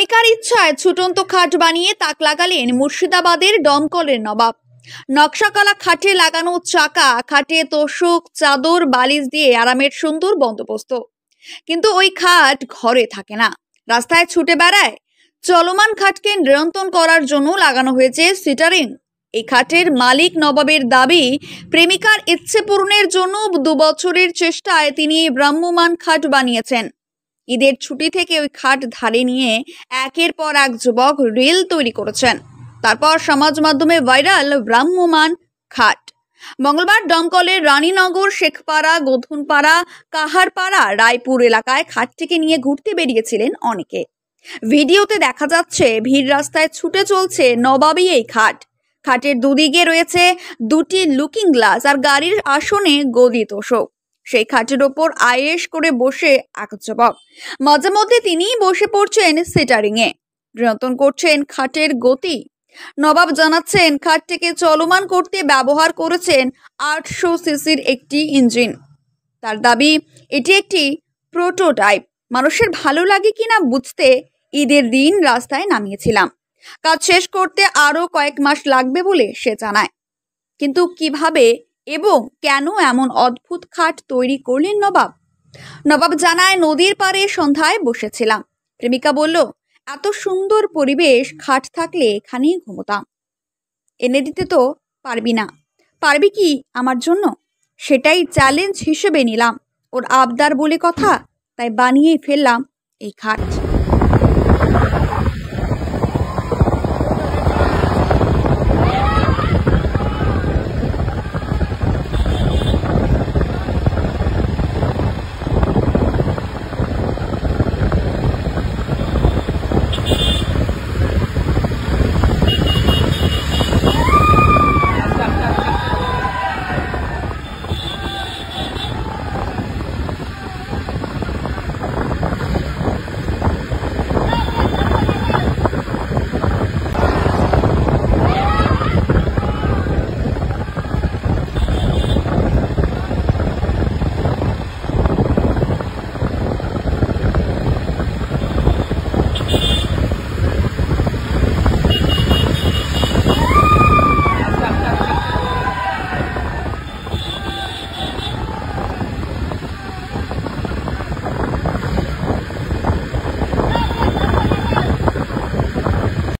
প্রেমিকার ইচ্ছায় ছুটন্ত খাট বানিয়ে তাক লাগালেন মুর্শিদাবাদের দমকলের নবাব। নকশাকলা খাটে লাগানো চাকা, খাটে তোষক, চাদর, বালিশ দিয়ে আরামের সুন্দর বন্দোবস্ত। কিন্তু ওই খাট ঘরে থাকে না, রাস্তায় ছুটে বেড়ায়। চলমান খাটকে নিয়ন্ত্রণ করার জন্য লাগানো হয়েছে সিটারিং। এই খাটের মালিক নবাবের দাবি, প্রেমিকার ইচ্ছে পূরণের জন্য 2 বছরের চেষ্টায় তিনি ভ্রাম্যমাণ খাট বানিয়েছেন। ঈদের ছুটি থেকে ওই খাট ধারে নিয়ে একের পর এক যুবক রিল তৈরি করেছেন। তারপর সমাজ মাধ্যমে ভাইরাল ভ্রাম্যমাণ খাট। মঙ্গলবার দমকলের রানীনগর, শেখপাড়া, গোধনপাড়া, কাহারপাড়া, রায়পুর এলাকায় খাটটিকে নিয়ে ঘুরতে বেরিয়েছিলেন অনেকে। ভিডিওতে দেখা যাচ্ছে ভিড় রাস্তায় ছুটে চলছে নবাবী এই খাট। খাটের দুদিকে রয়েছে 2টি লুকিং গ্লাস আর গাড়ির আসনে গদি তোষক। সেই খাটের ওপর আয়েশ করে বসে এক যুবক। মাঝে মধ্যে তিনিই বসে পড়ছেন সিটারিং এ, নিয়ন্ত্রণ করছেন খাটের গতি। নবাব জানাচ্ছেন, খাটটিকে চলমান করতে ব্যবহার করেছেন 800 সিসির একটি ইঞ্জিন। তার দাবি, এটি একটি প্রোটোটাইপ। মানুষের ভালো লাগে কিনা বুঝতে ঈদের দিন রাস্তায় নামিয়েছিলাম। কাজ শেষ করতে আরো কয়েক মাস লাগবে বলে সে জানায়। কিন্তু কিভাবে এবং কেন এমন অদ্ভুত খাট তৈরি করলেন নবাব? নবাব জানায়, নদীর পাড়ে সন্ধ্যায় বসেছিলাম। প্রেমিকা বলল, এত সুন্দর পরিবেশ, খাট থাকলে এখানেই ঘুমোতাম। এনে দিতে তো পারবি না, পারবি কি আমার জন্য? সেটাই চ্যালেঞ্জ হিসেবে নিলাম। ওর আবদার বলে কথা, তাই বানিয়ে ফেললাম এই খাট।